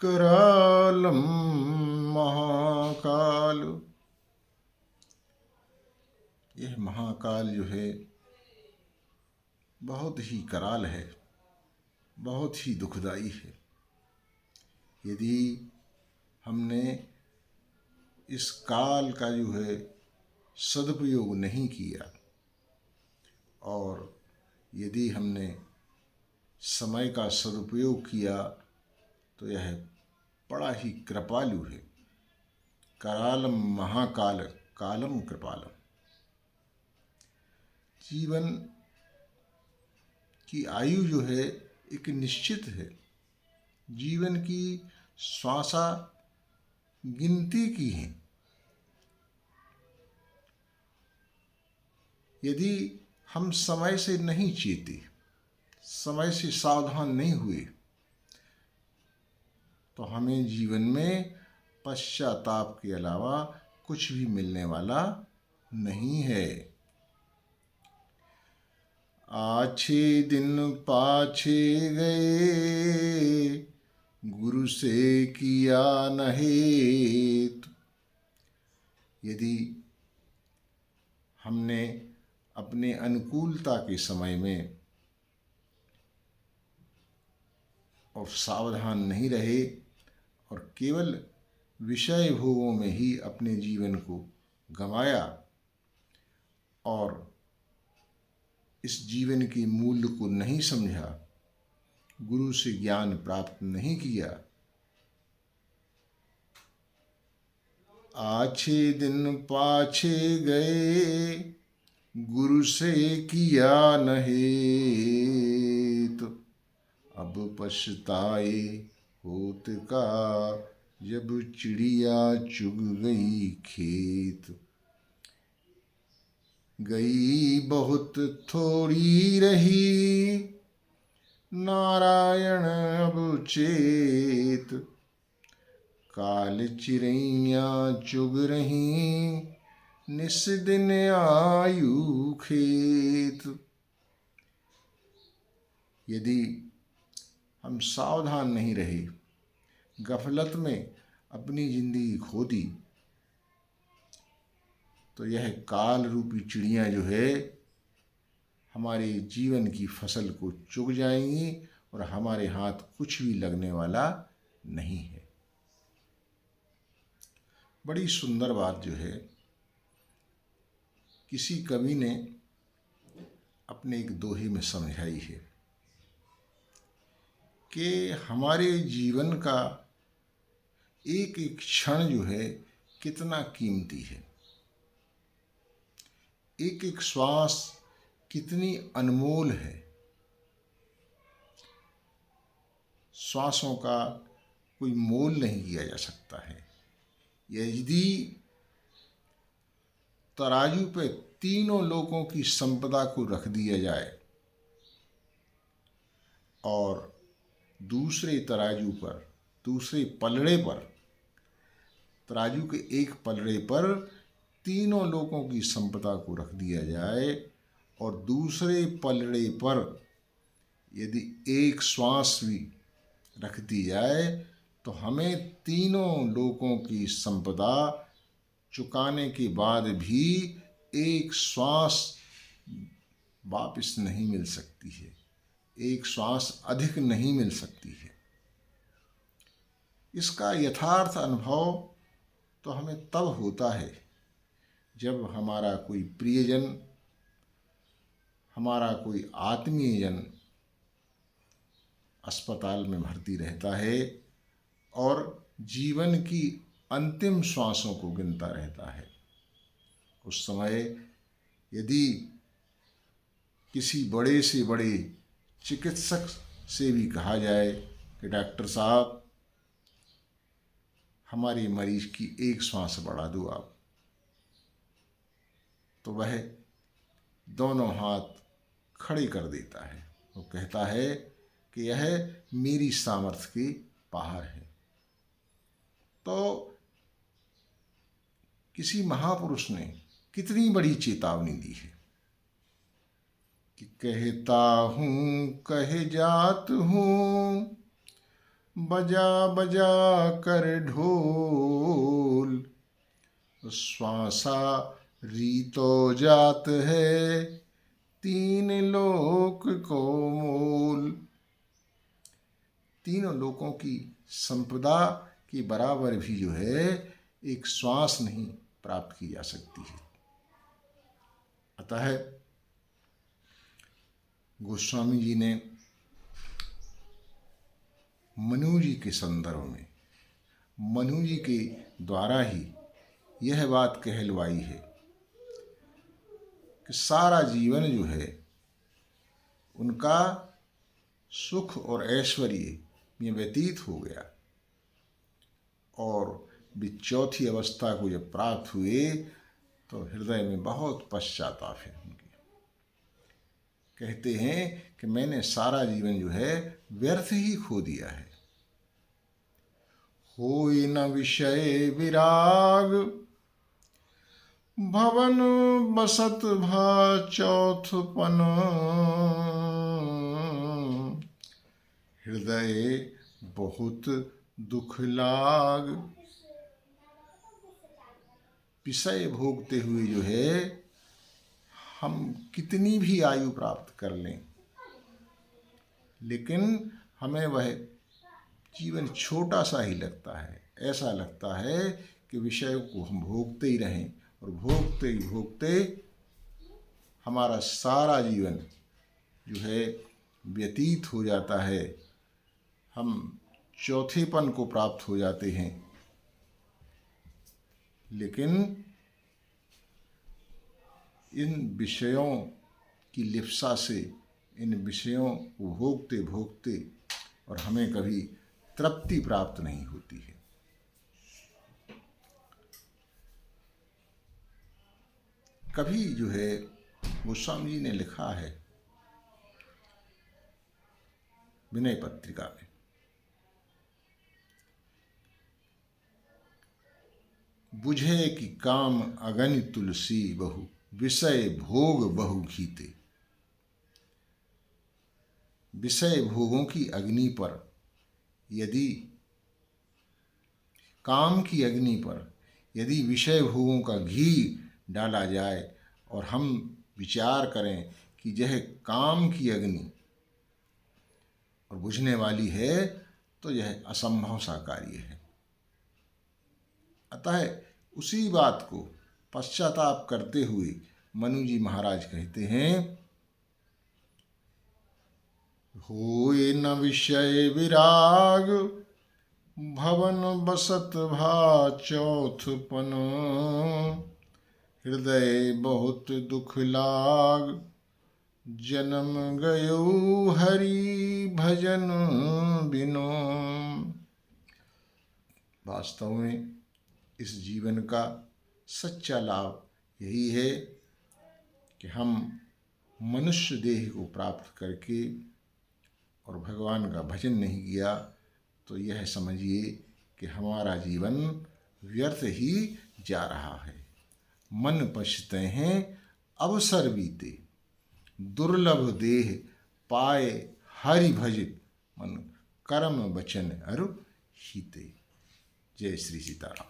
करालम महाकाल। यह महाकाल जो है बहुत ही कराल है, बहुत ही दुखदाई है। यदि हमने इस काल का जो है सदुपयोग नहीं किया और यदि हमने समय का सदुपयोग किया तो यह बड़ा ही कृपालु है। करालम महाकाल कालम कृपालम। जीवन की आयु जो है एक निश्चित है। जीवन की श्वासा गिनती की है। यदि हम समय से नहीं चेते, समय से सावधान नहीं हुए तो हमें जीवन में पश्चाताप के अलावा कुछ भी मिलने वाला नहीं है। आछे दिन पाछे गए, गुरु से किया न हेत। यदि हमने अपने अनुकूलता के समय में और सावधान नहीं रहे और केवल विषय भोगों में ही अपने जीवन को गंवाया और इस जीवन के मूल्य को नहीं समझा, गुरु से ज्ञान प्राप्त नहीं किया, आछे दिन पाछे गए, गुरु से किया न हेत। अब पछताए होत का, जब चिड़िया चुग गई खेत। गई बहुत थोड़ी रही, नारायण अब चेत। काल चिड़ैया चुग रही, निस दिन आयु खेत। यदि हम सावधान नहीं रहे, गफलत में अपनी जिंदगी खो दी, तो यह काल रूपी चिड़ियाँ जो है हमारे जीवन की फसल को चुग जाएंगी और हमारे हाथ कुछ भी लगने वाला नहीं है। बड़ी सुंदर बात जो है किसी कवि ने अपने एक दोहे में समझाई है कि हमारे जीवन का एक एक क्षण जो है कितना कीमती है, एक एक श्वास कितनी अनमोल है। श्वासों का कोई मोल नहीं किया जा सकता है। यदि तराजू पे तीनों लोगों की संपदा को रख दिया जाए और दूसरे तराजू पर, दूसरे पलड़े पर, तराजू के एक पलड़े पर तीनों लोगों की संपदा को रख दिया जाए और दूसरे पलड़े पर यदि एक श्वास भी रख दी जाए तो हमें तीनों लोगों की संपदा चुकाने के बाद भी एक श्वास वापस नहीं मिल सकती है, एक श्वास अधिक नहीं मिल सकती है। इसका यथार्थ अनुभव तो हमें तब होता है जब हमारा कोई प्रियजन, हमारा कोई आत्मीयजन अस्पताल में भर्ती रहता है और जीवन की अंतिम श्वासों को गिनता रहता है। उस समय यदि किसी बड़े से बड़े चिकित्सक से भी कहा जाए कि डॉक्टर साहब हमारे मरीज की एक श्वास बढ़ा दो आप, तो वह दोनों हाथ खड़े कर देता है। वो कहता है कि यह मेरी सामर्थ्य के बाहर है। तो किसी महापुरुष ने कितनी बड़ी चेतावनी दी है कि कहता हूँ कहे जात हूँ, बजा बजा कर ढोल, श्वासा रीतो जात है, तीन लोक को मोल। तीनों लोकों की संपदा के बराबर भी जो है एक श्वास नहीं प्राप्त की जा सकती है। अतः गोस्वामी जी ने मनु जी के संदर्भ में, मनु जी के द्वारा ही यह बात कहलवाई है कि सारा जीवन जो है उनका सुख और ऐश्वर्य में व्यतीत हो गया, और वे चौथी अवस्था को जब प्राप्त हुए तो हृदय में बहुत पश्चाताप है उनके। कहते हैं कि मैंने सारा जीवन जो है व्यर्थ ही खो दिया है। होई न विषय विराग, भवन बसत भा चौथपन, हृदय बहुत दुख लाग। विषय भोगते हुए जो है हम कितनी भी आयु प्राप्त कर लें, लेकिन हमें वह जीवन छोटा सा ही लगता है। ऐसा लगता है कि विषय को हम भोगते ही रहें, और भोगते ही भोगते हमारा सारा जीवन जो है व्यतीत हो जाता है। हम चौथेपन को प्राप्त हो जाते हैं, लेकिन इन विषयों की लिप्सा से, इन विषयों को भोगते भोगते और हमें कभी तृप्ति प्राप्त नहीं होती है। कभी जो है गोस्वामी जी ने लिखा है विनय पत्रिका में, बुझे कि काम अगनि तुलसी बहु, विषय भोग बहु घीते। विषय भोगों की अग्नि पर यदि, काम की अग्नि पर यदि विषय भोगों का घी डाला जाए और हम विचार करें कि यह काम की अग्नि और बुझने वाली है, तो यह असंभव सा कार्य है। अतः उसी बात को पश्चाताप करते हुए मनु जी महाराज कहते हैं, होए न विषय विराग, भवन बसत भा चौथपन, हृदय बहुत दुख लाग, जन्म गयो हरि भजन बिनो। वास्तव में इस जीवन का सच्चा लाभ यही है कि हम मनुष्य देह को प्राप्त करके और भगवान का भजन नहीं किया तो यह समझिए कि हमारा जीवन व्यर्थ ही जा रहा है। मन पछते हैं अवसर बीते, दुर्लभ देह पाए हरि भजित, मन कर्म वचन अरु हिते। जय श्री सीताराम।